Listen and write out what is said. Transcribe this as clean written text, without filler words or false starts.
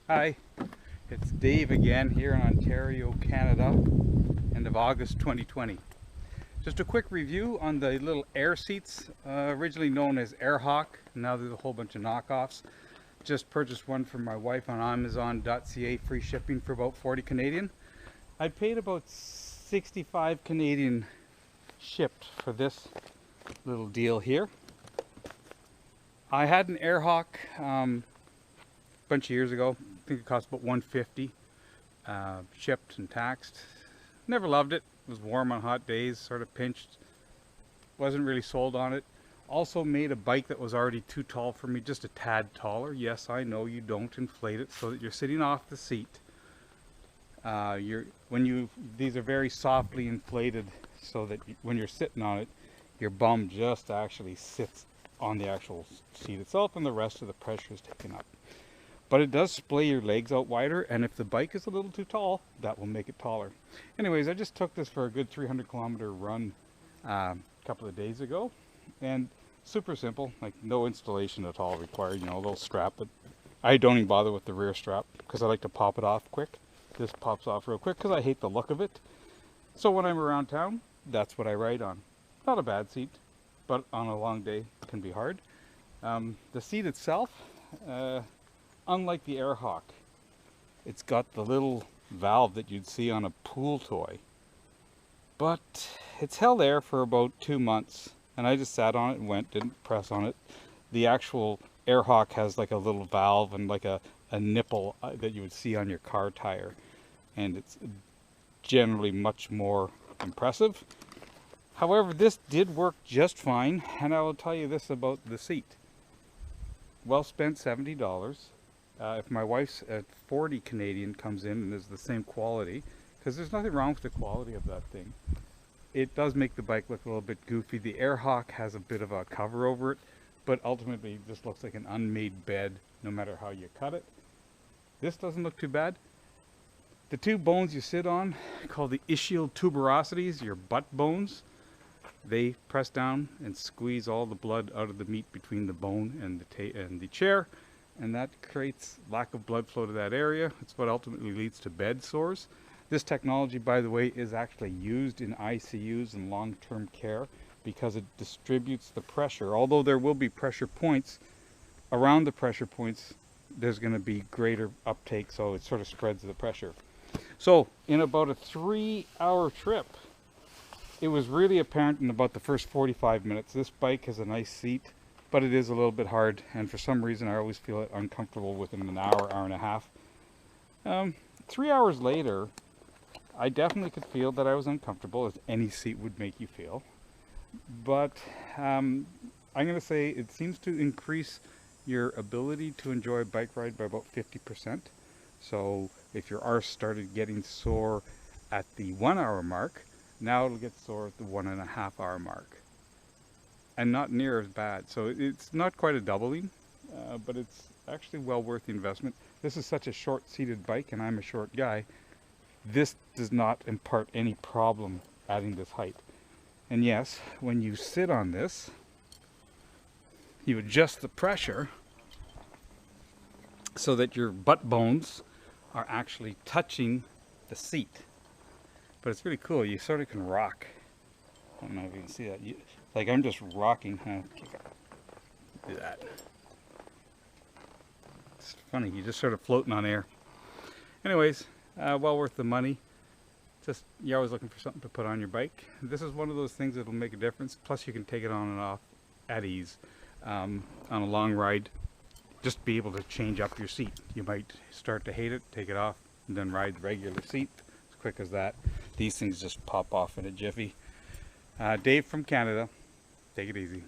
Hi, it's Dave again here in Ontario, Canada, end of August 2020. Just a quick review on the little air seats, originally known as AirHawk. Now there's a whole bunch of knockoffs. Just purchased one for my wife on Amazon.ca, free shipping for about 40 Canadian. I paid about 65 Canadian shipped for this little deal here. I had an AirHawk bunch of years ago. I think it cost about 150, shipped and taxed. Never loved it. It was warm on hot days, sort of pinched. Wasn't really sold on it. Also made a bike that was already too tall for me, just a tad taller. Yes, I know you don't inflate it so that you're sitting off the seat. These are very softly inflated so that when you're sitting on it, your bum just actually sits on the actual seat itself and the rest of the pressure is taken up. But it does splay your legs out wider, and if the bike is a little too tall, that will make it taller. Anyways, I just took this for a good 300-kilometer run a couple of days ago, and super simple, like no installation at all required. You know, a little strap, but I don't even bother with the rear strap because I like to pop it off quick. This pops off real quick because I hate the look of it. So when I'm around town, that's what I ride on. Not a bad seat, but on a long day it can be hard. The seat itself, unlike the AirHawk, it's got the little valve that you'd see on a pool toy. But it's held there for about 2 months, and I just sat on it and didn't press on it. The actual AirHawk has like a little valve and like a nipple that you would see on your car tire, and it's generally much more impressive. However, this did work just fine, and I will tell you this about the seat. Well spent $70. If my wife's at 40 Canadian comes in and is the same quality, because there's nothing wrong with the quality of that thing. It does make the bike look a little bit goofy. The AirHawk has a bit of a cover over it, but ultimately this looks like an unmade bed no matter how you cut it. This doesn't look too bad. The two bones you sit on, called the ischial tuberosities, your butt bones, they press down and squeeze all the blood out of the meat between the bone and the chair, and that creates lack of blood flow to that area. It's what ultimately leads to bed sores. This technology, by the way, is actually used in ICUs and long-term care because it distributes the pressure. Although there will be pressure points, around the pressure points there's going to be greater uptake, so it sort of spreads the pressure. So in about a 3-hour trip, it was really apparent in about the first 45 minutes. This bike has a nice seat, but it is a little bit hard, and for some reason I always feel uncomfortable within an hour, hour and a half. 3 hours later, I definitely could feel that I was uncomfortable, as any seat would make you feel. But I'm going to say it seems to increase your ability to enjoy a bike ride by about 50%. So if your arse started getting sore at the 1 hour mark, now it'll get sore at the 1.5 hour mark. And not near as bad. So it's not quite a doubling, but it's actually well worth the investment. This is such a short-seated bike, and I'm a short guy. This does not impart any problem adding this height. And yes, when you sit on this, you adjust the pressure so that your butt bones are actually touching the seat. But it's really cool. You sort of can rock. I don't know if you can see that. Like I'm just rocking. Do that. It's funny. You're just sort of floating on air. Anyways, well worth the money. Just you're always looking for something to put on your bike. This is one of those things that'll make a difference. Plus, you can take it on and off at ease on a long ride. Just be able to change up your seat. You might start to hate it, take it off, and then ride the regular seat. As quick as that. These things just pop off in a jiffy. Dave from Canada. Take it easy.